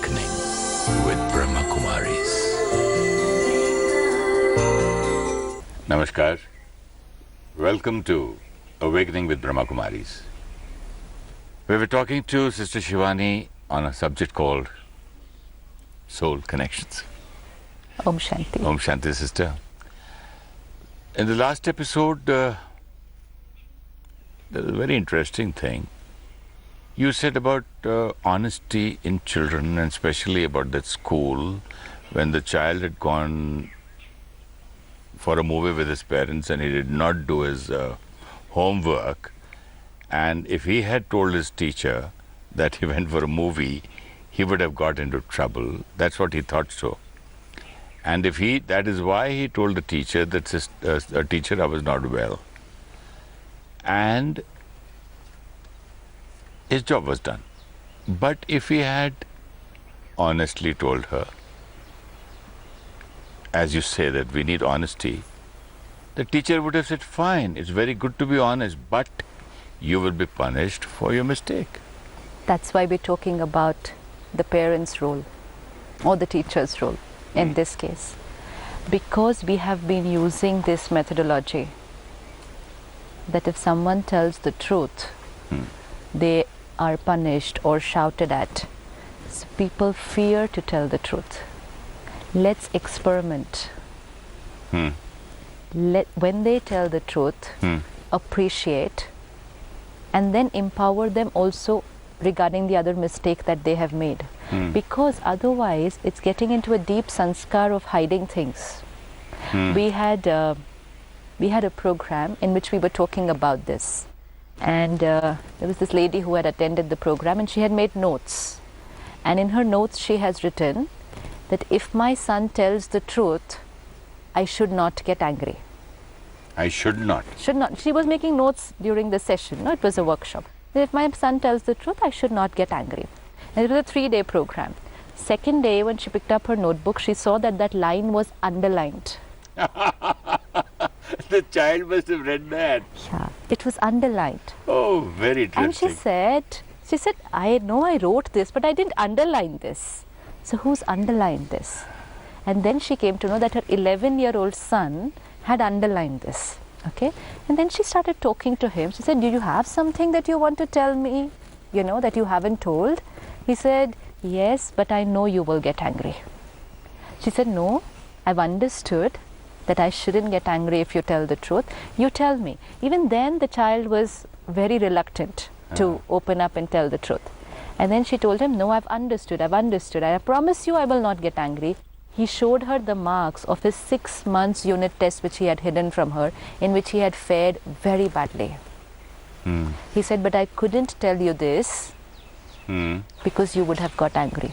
Awakening with Brahmakumaris. Namaskar. Welcome to Awakening with Brahmakumaris. We were talking to Sister Shivani on a subject called Soul Connections. Om Shanti. Om Shanti, Sister. In the last episode, there was a very interesting thing. You said about honesty in children, and especially about that school, when the child had gone for a movie with his parents and he did not do his homework, and if he had told his teacher that he went for a movie, he would have got into trouble. That's what he thought so. And if that is why he told the teacher that, teacher, I was not well. And his job was done. But if he had honestly told her, as you say that we need honesty, the teacher would have said, fine, it's very good to be honest, but you will be punished for your mistake. That's why we're talking about the parent's role or the teacher's role in this case. Because we have been using this methodology that if someone tells the truth, they are punished or shouted at. So people fear to tell the truth. Let's experiment. When they tell the truth, appreciate, and then empower them also regarding the other mistake that they have made. Because otherwise it's getting into a deep sanskar of hiding things. We had a program in which we were talking about this. And there was this lady who had attended the program and she had made notes. And in her notes she has written that if my son tells the truth, I should not get angry. I should not. Should not. She was making notes during the session. No, it was a workshop. If my son tells the truth, I should not get angry. And it was a 3-day program. Second day, when she picked up her notebook, she saw that that line was underlined. The child must have read that. Yeah, it was underlined. Oh, very interesting. And she said, I know I wrote this, but I didn't underline this. So who's underlined this? And then she came to know that her 11-year-old son had underlined this. Okay, and then she started talking to him. She said, do you have something that you want to tell me, that you haven't told? He said, yes, but I know you will get angry. She said, no, I've understood that I shouldn't get angry if you tell the truth. You tell me. Even then the child was very reluctant to open up and tell the truth. And then she told him, no, I've understood. I promise you I will not get angry. He showed her the marks of his 6 months unit test which he had hidden from her, in which he had fared very badly. He said, but I couldn't tell you this because you would have got angry.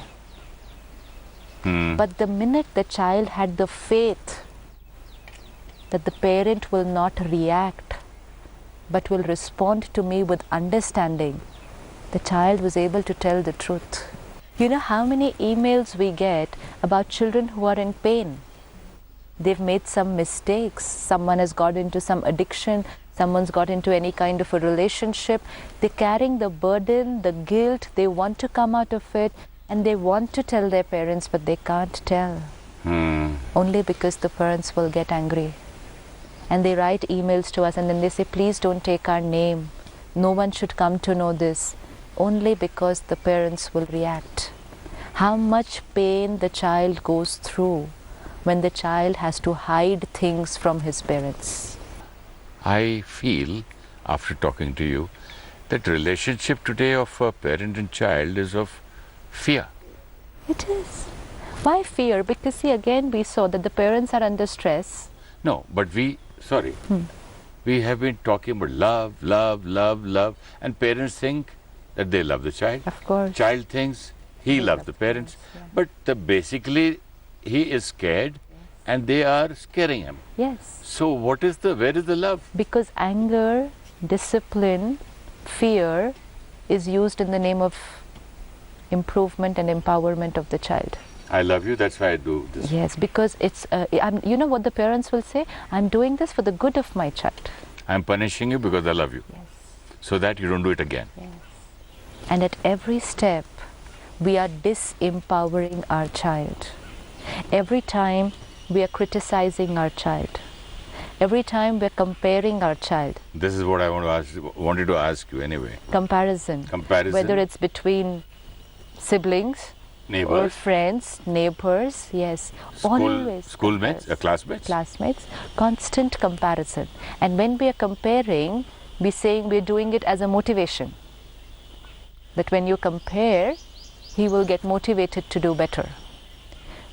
But the minute the child had the faith that the parent will not react but will respond to me with understanding, the child was able to tell the truth. You know how many emails we get about children who are in pain? They've made some mistakes. Someone has got into some addiction. Someone's got into any kind of a relationship. They're carrying the burden, the guilt. They want to come out of it and they want to tell their parents, but they can't tell. Only because the parents will get angry. And they write emails to us and then they say, please don't take our name. No one should come to know this. Only because the parents will react. How much pain the child goes through when the child has to hide things from his parents. I feel, after talking to you, that relationship today of a parent and child is of fear. It is. Why fear? Because see, again we saw that the parents are under stress. No, but we have been talking about love, and parents think that they love the child. Of course. Child thinks he loves the parents. Yeah. But basically he is scared and they are scaring him. Yes. So where is the love? Because anger, discipline, fear is used in the name of improvement and empowerment of the child. I love you, that's why I do this. Yes, because it's, you know what the parents will say? I'm doing this for the good of my child. I'm punishing you because I love you. Yes. So that you don't do it again. Yes. And at every step, we are disempowering our child. Every time we are criticizing our child, every time we are comparing our child. This is what I wanted to ask you anyway. Comparison. Whether it's between siblings, neighbors, or friends, neighbors, yes. Always. Schoolmates, classmates? Classmates. Constant comparison. And when we are comparing, we're doing it as a motivation. That when you compare, he will get motivated to do better.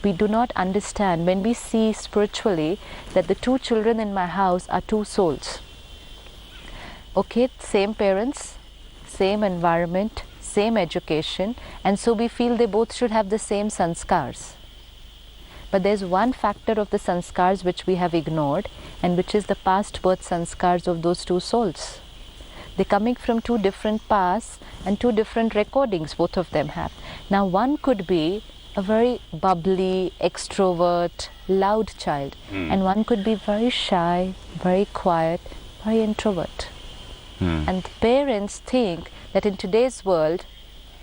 We do not understand, when we see spiritually, that the two children in my house are two souls. Okay, same parents, same environment, same education, and so we feel they both should have the same sanskars. But there's one factor of the sanskars which we have ignored, and which is the past birth sanskars of those two souls. They're coming from two different paths and two different recordings both of them have. Now one could be a very bubbly, extrovert, loud child, and one could be very shy, very quiet, very introvert. And the parents think that in today's world,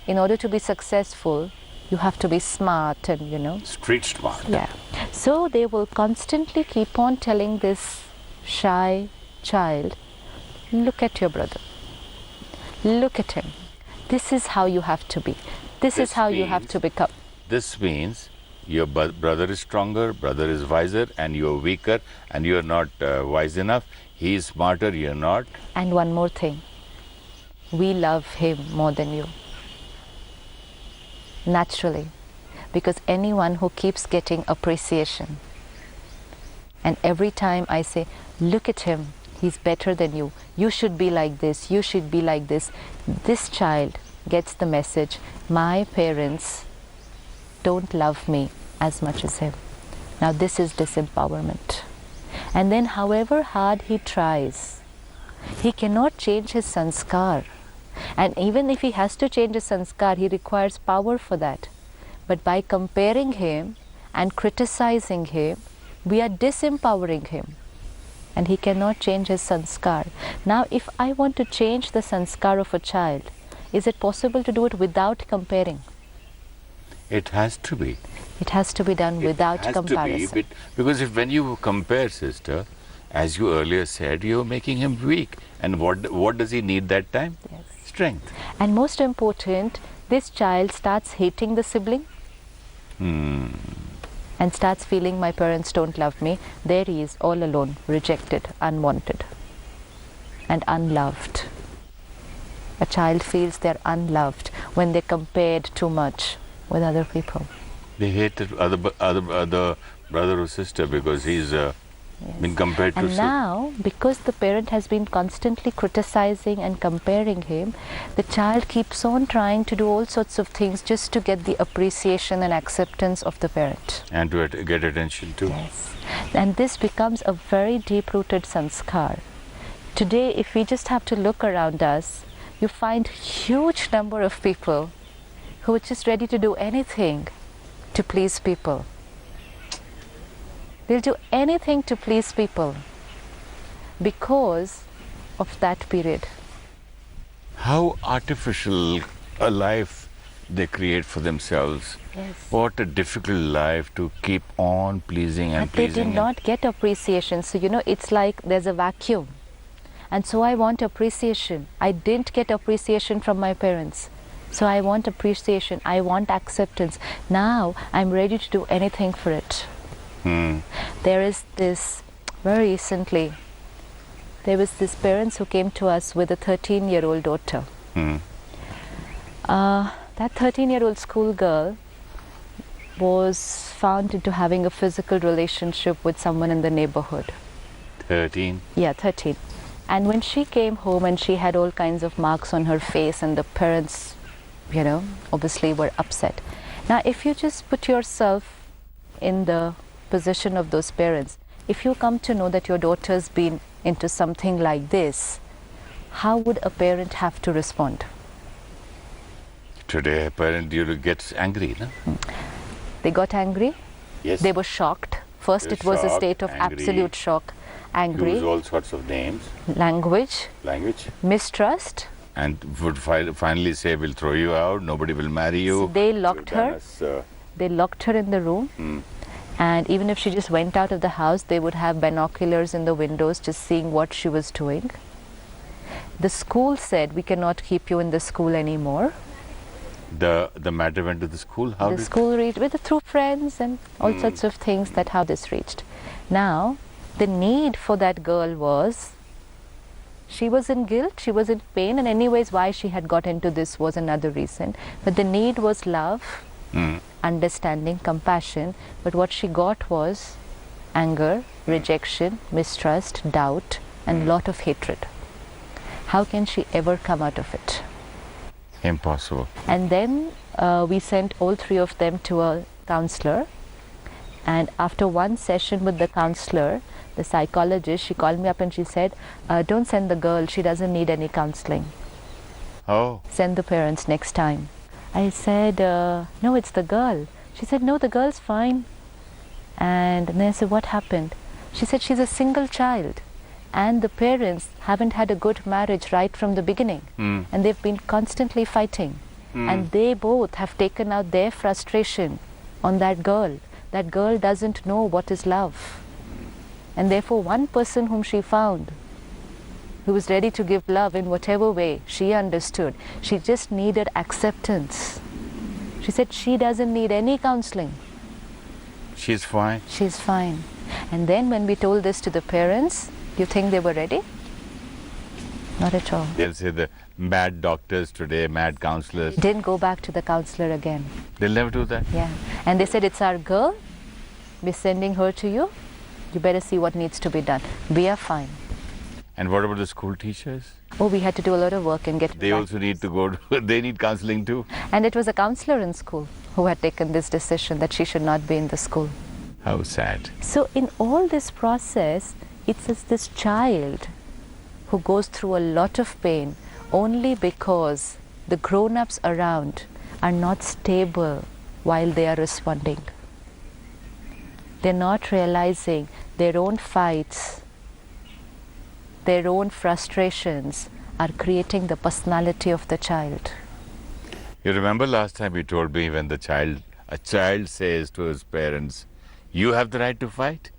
in order to be successful, you have to be smart and street smart. Yeah. So they will constantly keep on telling this shy child, look at your brother, look at him, this is how you have to be, this is how you have to become. This means your brother is stronger, brother is wiser, and you are weaker, and you are not wise enough. He is smarter, you are not. And one more thing, we love him more than you. Naturally, because anyone who keeps getting appreciation, and every time I say, look at him, he's better than you, you should be like this, you should be like this child gets the message, my parents don't love me as much as him. Now this is disempowerment. And then however hard he tries, he cannot change his sanskar. And even if he has to change his sanskar, he requires power for that. But by comparing him and criticizing him, we are disempowering him. And he cannot change his sanskar. Now if I want to change the sanskar of a child, is it possible to do it without comparing? It has to be. It has to be done without comparison. Because when you compare, sister, as you earlier said, you're making him weak. And what does he need that time? Yes. Strength. And most important, this child starts hating the sibling and starts feeling my parents don't love me. There he is, all alone, rejected, unwanted and unloved. A child feels they're unloved when they're compared too much with other people. They hated other brother or sister because he's been compared to. And now, because the parent has been constantly criticizing and comparing him, the child keeps on trying to do all sorts of things just to get the appreciation and acceptance of the parent. And to get attention too. Yes. And this becomes a very deep-rooted sanskar. Today, if we just have to look around us, you find huge number of people who are just ready to do anything to please people. They'll do anything to please people because of that period. How artificial a life they create for themselves. Yes. What a difficult life to keep on pleasing and But they pleasing. did not get appreciation. So, it's like there's a vacuum. And so I want appreciation. I didn't get appreciation from my parents. So I want appreciation. I want acceptance. Now I'm ready to do anything for it. There is this, very recently, there was this parents who came to us with a 13-year-old daughter. That 13-year-old schoolgirl was found into having a physical relationship with someone in the neighborhood. 13? Yeah, 13. And when she came home and she had all kinds of marks on her face, and the parents, obviously were upset. Now, if you just put yourself in the position of those parents, if you come to know that your daughter's been into something like this, how would a parent have to respond? Today, a parent gets angry, no? They got angry. Yes. They were shocked. First, it was a state of angry, absolute shock. Angry. Use all sorts of names. Language. Language. Mistrust. And would finally say, we'll throw you out, nobody will marry you. So they locked You've done her. us, They locked her in the room. And even if she just went out of the house, they would have binoculars in the windows just seeing what she was doing. The school said, we cannot keep you in the school anymore. The matter went to the school? How The did school reached through friends and all sorts of things, that how this reached. Now, the need for that girl was, she was in guilt, she was in pain, and anyways why she had got into this was another reason. But the need was love, understanding, compassion. But what she got was anger, rejection, mistrust, doubt, and lot of hatred. How can she ever come out of it? Impossible. And then we sent all three of them to a counselor. And after one session with the counselor, the psychologist, she called me up and she said, don't send the girl, she doesn't need any counseling. Oh. Send the parents next time. I said, no, it's the girl. She said, no, the girl's fine. And then I said, what happened? She said, she's a single child. And the parents haven't had a good marriage right from the beginning. And they've been constantly fighting. And they both have taken out their frustration on that girl. That girl doesn't know what is love. And therefore one person whom she found, who was ready to give love in whatever way she understood, she just needed acceptance. She said she doesn't need any counseling. She's fine. She's fine. And then when we told this to the parents, do you think they were ready? Not at all. They'll say the mad doctors today, mad counselors. Didn't go back to the counselor again. They'll never do that. Yeah. And they said, it's our girl. We're sending her to you. You better see what needs to be done. We are fine. And what about the school teachers? Oh, we had to do a lot of work and get They also need to go to, they need counseling too. And it was a counselor in school who had taken this decision that she should not be in the school. How sad. So in all this process, it's this child who goes through a lot of pain only because the grown-ups around are not stable while they are responding. They're not realizing their own fights, their own frustrations are creating the personality of the child. You remember last time you told me when a child says to his parents, you have the right to fight?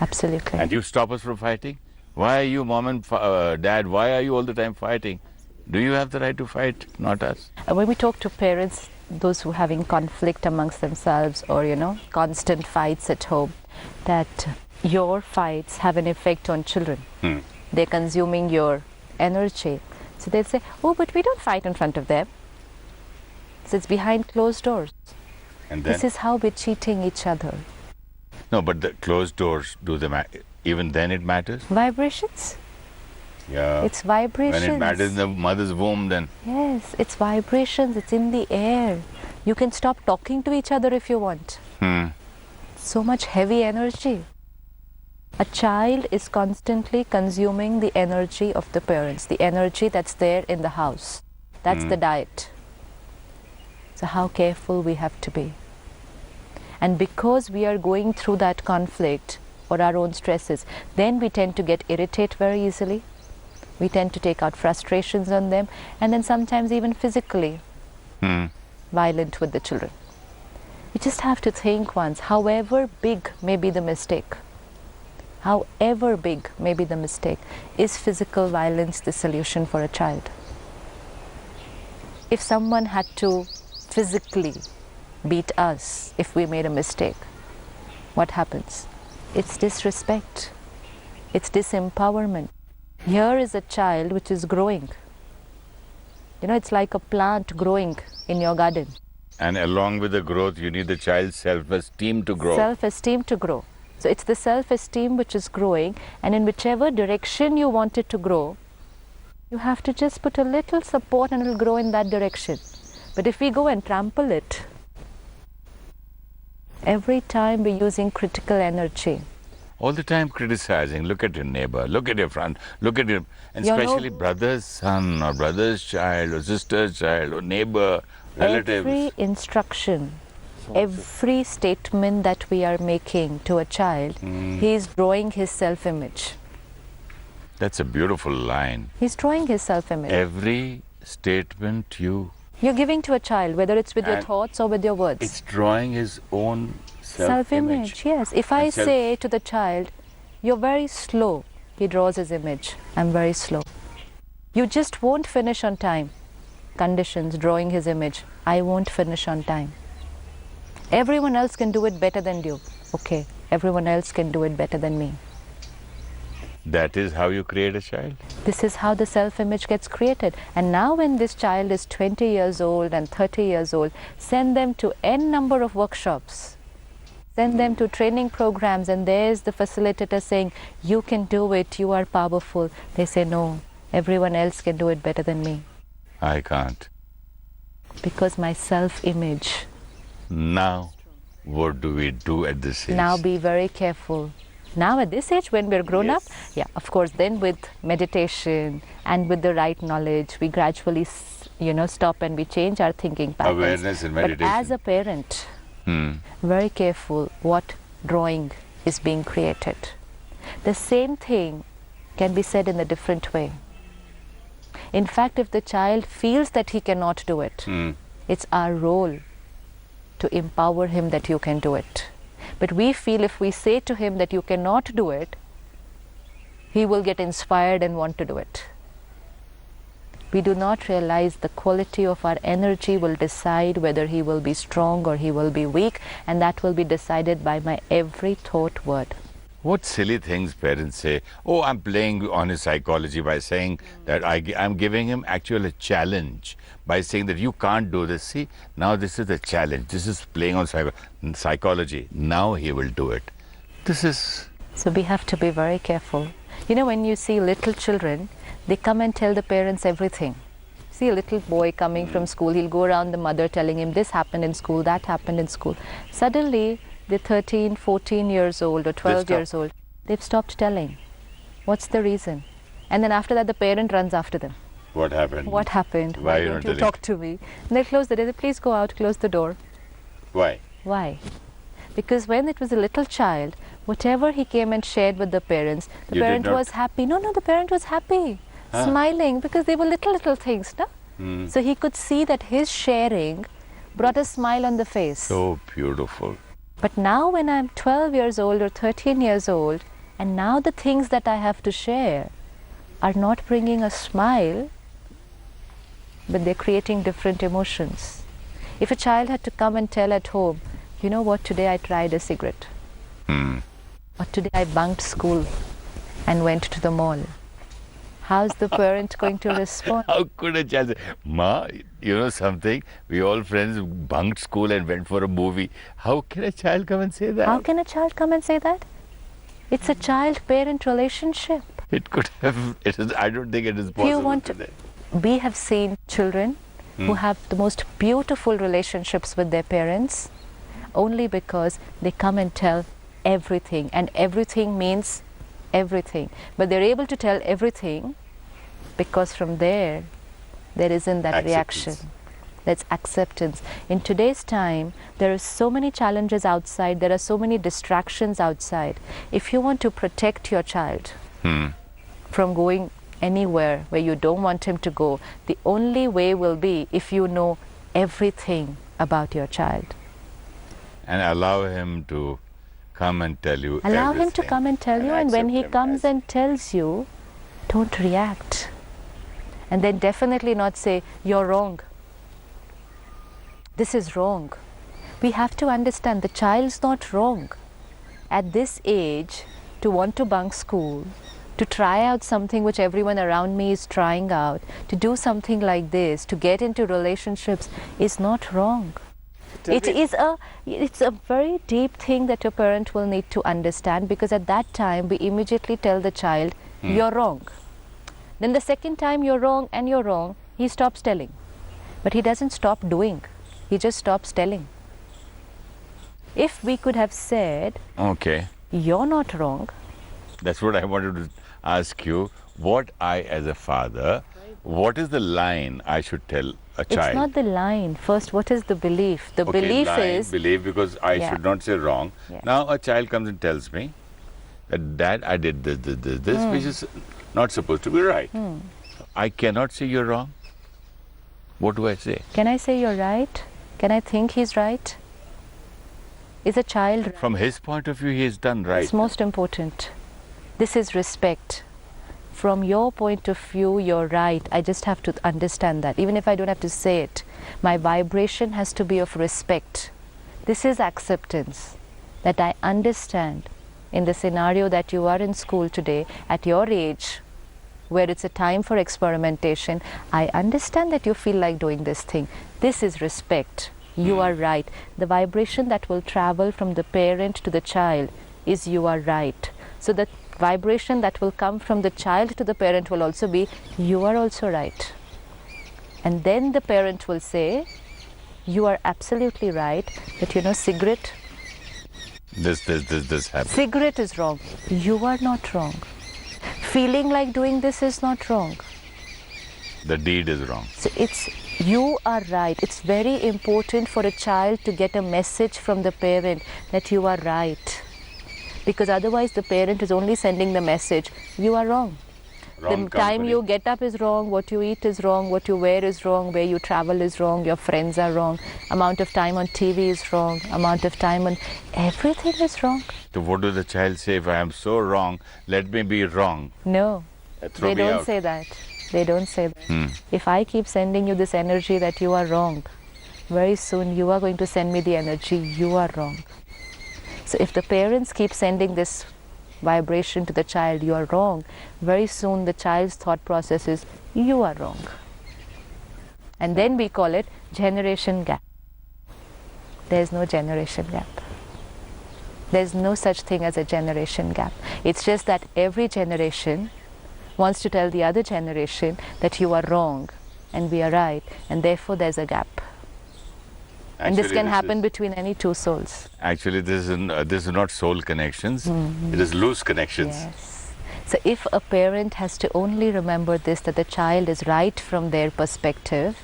Absolutely. And you stop us from fighting? Why are you, mom and dad, why are you all the time fighting? Do you have the right to fight, not us? When we talk to parents, those who are having conflict amongst themselves or, constant fights at home, that your fights have an effect on children. They're consuming your energy. So they'll say, oh, but we don't fight in front of them. So it's behind closed doors. And then? This is how we're cheating each other. No, but the closed doors, do they matter? Even then it matters? Vibrations? Yeah. It's vibrations. When it matters in the mother's womb, then. Yes, it's vibrations. It's in the air. You can stop talking to each other if you want. So much heavy energy. A child is constantly consuming the energy of the parents, the energy that's there in the house. That's the diet. So how careful we have to be. And because we are going through that conflict or our own stresses, then we tend to get irritated very easily. We tend to take out frustrations on them, and then sometimes even physically violent with the children. You just have to think once, however big may be the mistake, however big may be the mistake, is physical violence the solution for a child? If someone had to physically beat us if we made a mistake, what happens? It's disrespect. It's disempowerment. Here is a child which is growing. It's like a plant growing in your garden. And along with the growth, you need the child's self-esteem to grow. Self-esteem to grow. So it's the self-esteem which is growing, and in whichever direction you want it to grow, you have to just put a little support and it will grow in that direction. But if we go and trample it, every time we're using critical energy. All the time criticizing, look at your neighbor, look at your friend, look at your, and especially brother's son or brother's child or sister's child or neighbor, relatives. Every instruction, every statement that we are making to a child, he is drawing his self-image. That's a beautiful line. He's drawing his self-image. Every statement You're giving to a child, whether it's with your And thoughts or with your words. it's drawing his own Self-image, yes. If I say to the child, you're very slow, he draws his image. I'm very slow. You just won't finish on time. Conditions, drawing his image. I won't finish on time. Everyone else can do it better than you. Okay, everyone else can do it better than me. That is how you create a child? This is how the self-image gets created. And now when this child is 20 years old and 30 years old, send them to n number of workshops. Send them to training programs, and there's the facilitator saying, you can do it, you are powerful. They say, no, everyone else can do it better than me. I can't. Because my self-image. Now, what do we do at this age? Now be very careful. Now at this age, when we're grown up, yeah, of course, then with meditation and with the right knowledge, we gradually, stop and we change our thinking patterns. Awareness and meditation. But as a parent, very careful what drawing is being created. The same thing can be said in a different way. In fact, if the child feels that he cannot do it, it's our role to empower him that you can do it. But we feel if we say to him that you cannot do it, he will get inspired and want to do it. We do not realize the quality of our energy will decide whether he will be strong or he will be weak, and that will be decided by my every thought word. What silly things parents say. Oh, I'm playing on his psychology by saying that I'm giving him actually a challenge by saying that you can't do this. See, now this is the challenge. This is playing on psychology. Now he will do it. This is... So we have to be very careful. When you see little children, they come and tell the parents everything. See a little boy coming from school, he'll go around the mother telling him this happened in school, that happened in school. Suddenly, they're 13, 14 years old or 12 years old. They've stopped telling. What's the reason? And then after that, the parent runs after them. What happened? What happened? Why don't you talk to me? And they close the door. They say, please go out, close the door. Why? Why? Because when it was a little child, whatever he came and shared with the parents, the parent was happy. No, the parent was happy, smiling, because they were little things, no? So he could see that his sharing brought a smile on the face. So beautiful. But now when I'm 12 years old or 13 years old, and now the things that I have to share are not bringing a smile, but they're creating different emotions. If a child had to come and tell at home, you know what, today I tried a cigarette. Or today I bunked school and went to the mall. How's the parent going to respond? How could a child say, Ma, you know something? We all friends bunked school and went for a movie. How can a child come and say that? How can a child come and say that? It's a child-parent relationship. It could have, I don't think it is possible today. We have seen children who have the most beautiful relationships with their parents only because they come and tell everything, and everything means everything. But they're able to tell everything because from there isn't that reaction. That's acceptance. In today's time, there are so many challenges outside, there are so many distractions outside. If you want to protect your child from going anywhere where you don't want him to go, the only way will be if you know everything about your child. And allow him to come and tell you Allow everything him to come and tell you, and when he comes and tells you, don't react. And then definitely not say, you're wrong. This is wrong. We have to understand the child's not wrong. At this age, to want to bunk school, to try out something which everyone around me is trying out, to do something like this, to get into relationships is not wrong. It's a very deep thing that a parent will need to understand, because at that time we immediately tell the child, you're wrong. Then the second time you're wrong and you're wrong, he stops telling. But he doesn't stop doing. He just stops telling. If we could have said, okay, you're not wrong. That's what I wanted to ask you. What I, as a father, what is the line I should tell a child? It's not the line. First, what is the belief? The belief is... belief, because I should not say wrong. Yeah. Now a child comes and tells me that, Dad, I did this, which is not supposed to be right. I cannot say you're wrong. What do I say? Can I say you're right? Can I think he's right? Is a child right? From his point of view, he has done right. It's most important. This is respect. From your point of view, you're right. I just have to understand that. Even if I don't have to say it, my vibration has to be of respect. This is acceptance. That I understand in the scenario that you are in school today, at your age, where it's a time for experimentation, I understand that you feel like doing this thing. This is respect. You are right. The vibration that will travel from the parent to the child is you are right. So the vibration that will come from the child to the parent will also be you are also right. And then the parent will say, you are absolutely right, but you know, cigarette. This happens. Cigarette is wrong. You are not wrong. Feeling like doing this is not wrong. The deed is wrong. So it's you are right. It's very important for a child to get a message from the parent that you are right. Because otherwise the parent is only sending the message, you are wrong. Wrong The time company. you get up is wrong, what you eat is wrong, what you wear is wrong, where you travel is wrong, your friends are wrong, amount of time on TV is wrong, amount of time on everything is wrong. So what does the child say? If I am so wrong, let me be wrong. No, Throw they me don't out. say that. They don't say that. If I keep sending you this energy that you are wrong, very soon you are going to send me the energy you are wrong. So if the parents keep sending this vibration to the child, you are wrong, very soon the child's thought process is, you are wrong. And then we call it generation gap. There is no generation gap. There is no such thing as a generation gap. It's just that every generation wants to tell the other generation that you are wrong and we are right, and therefore there's a gap. And this can happen between any two souls. Actually, this is not soul connections. It is loose connections. Yes. So if a parent has to only remember this, that the child is right from their perspective,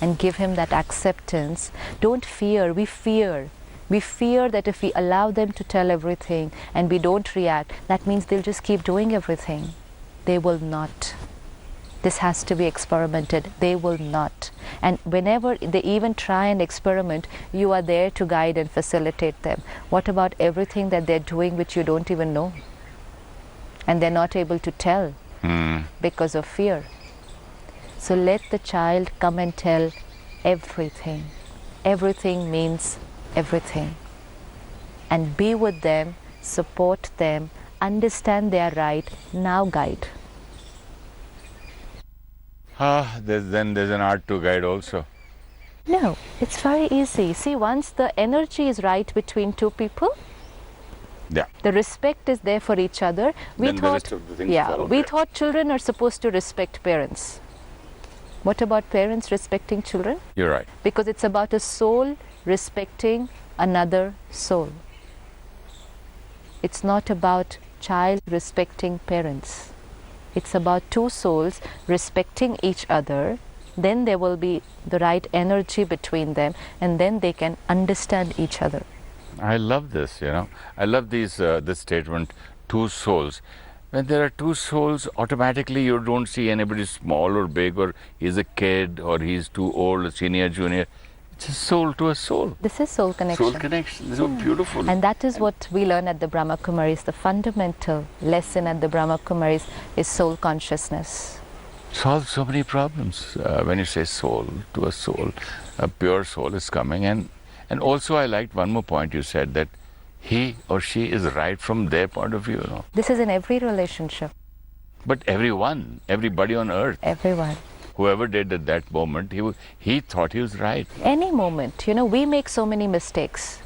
and give him that acceptance, don't fear. We fear. We fear that if we allow them to tell everything and we don't react, that means they'll just keep doing everything. They will not. This has to be experimented. They will not. And whenever they even try and experiment, you are there to guide and facilitate them. What about everything that they're doing which you don't even know? And they're not able to tell because of fear. So let the child come and tell everything. Everything means everything. And be with them, support them, understand they are right, now guide. There's an art to guide also. No, it's very easy. See, once the energy is right between two people, Yeah. the respect is there for each other. Then the rest of the things follow We there. thought children are supposed to respect parents. What about parents respecting children? You're right. Because it's about a soul respecting another soul. It's not about child respecting parents. It's about two souls respecting each other. Then there will be the right energy between them, and then they can understand each other. I love this, I love this statement, two souls. When there are two souls, automatically you don't see anybody small or big, or he's a kid, or he's too old, senior, junior. It's a soul to a soul. This is soul connection. Soul connection. So beautiful. And that is what we learn at the Brahmakumaris. The fundamental lesson at the Brahmakumaris is soul consciousness. Solves so many problems. When you say soul to a soul, a pure soul is coming. And also I liked one more point you said, that he or she is right from their point of view. This is in every relationship. But everybody on earth, Everyone. whoever did at that moment, he thought he was right. Any moment, we make so many mistakes.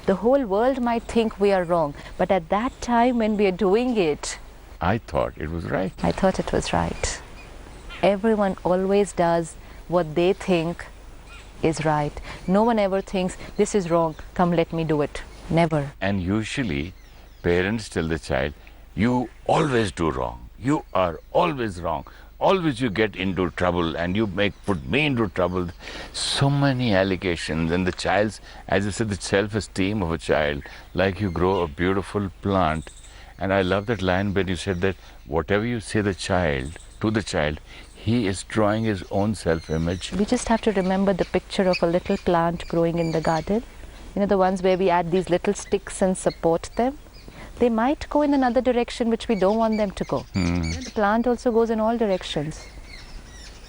The whole world might think we are wrong, but at that time when we are doing it, I thought it was right. I thought it was right. Everyone always does what they think is right. No one ever thinks, this is wrong, come let me do it. Never. And usually, parents tell the child, you always do wrong. You are always wrong. Always you get into trouble, and you put me into trouble. So many allegations, and the child's, as I said, the self-esteem of a child, like you grow a beautiful plant, And I love that line when you said that whatever you say to the child, he is drawing his own self-image. We just have to remember the picture of a little plant growing in the garden. You know, the ones where we add these little sticks and support them. They might go in another direction which we don't want them to go. The plant also goes in all directions.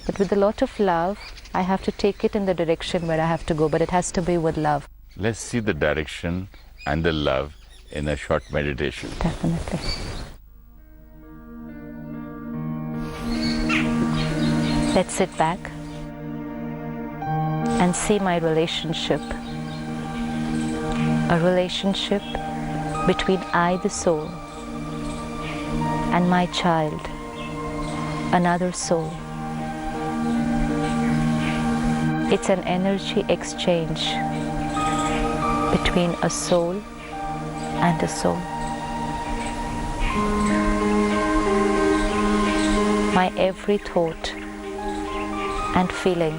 But with a lot of love, I have to take it in the direction where I have to go, but it has to be with love. Let's see the direction and the love in a short meditation. Definitely. Let's sit back and see my relationship. A relationship between I, the soul, and my child, another soul. It's an energy exchange between a soul and a soul. My every thought and feeling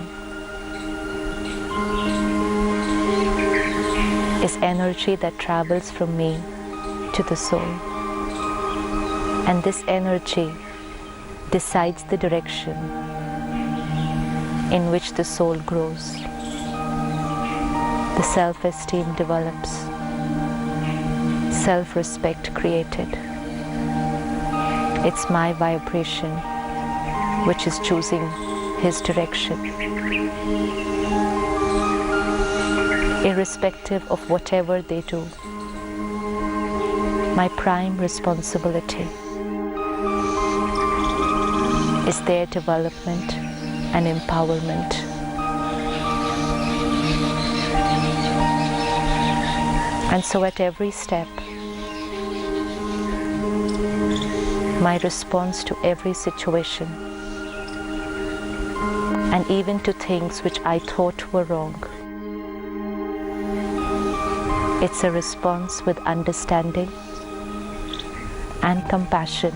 is energy that travels from me to the soul. And this energy decides the direction in which the soul grows. The self-esteem develops, self-respect created. It's my vibration which is choosing his direction. Irrespective of whatever they do, my prime responsibility is their development and empowerment. And so at every step, my response to every situation, and even to things which I thought were wrong, it's a response with understanding and compassion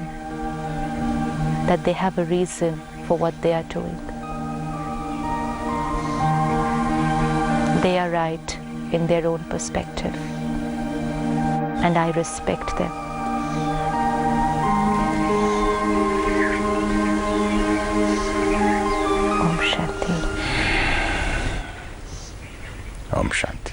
that they have a reason for what they are doing. They are right in their own perspective, and I respect them. Om Shanti. Om Shanti.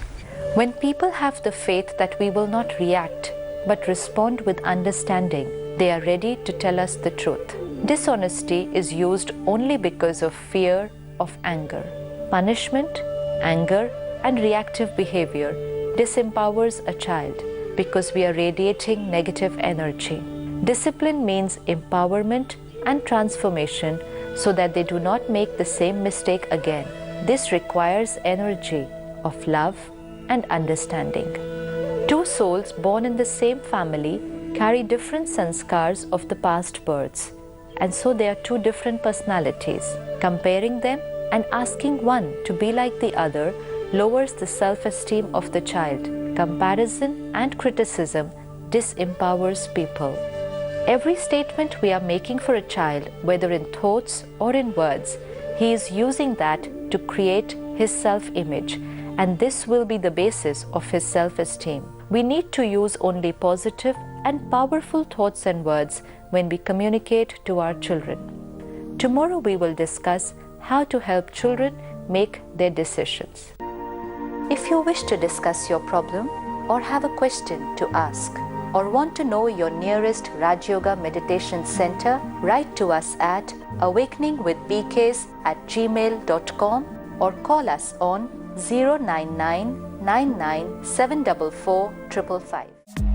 When people have the faith that we will not react but respond with understanding, they are ready to tell us the truth. Dishonesty is used only because of fear of anger. Punishment, anger, and reactive behavior disempowers a child because we are radiating negative energy. Discipline means empowerment and transformation so that they do not make the same mistake again. This requires energy of love and understanding. Two souls born in the same family carry different sanskars of the past births, and so they are two different personalities. Comparing them and asking one to be like the other lowers the self-esteem of the child. Comparison and criticism disempowers people. Every statement we are making for a child, whether in thoughts or in words, he is using that to create his self-image, and this will be the basis of his self-esteem. We need to use only positive and powerful thoughts and words when we communicate to our children. Tomorrow we will discuss how to help children make their decisions. If you wish to discuss your problem or have a question to ask or want to know your nearest Rajayoga Meditation Center, write to us at awakeningwithpks@gmail.com or call us on 099 99 744 555.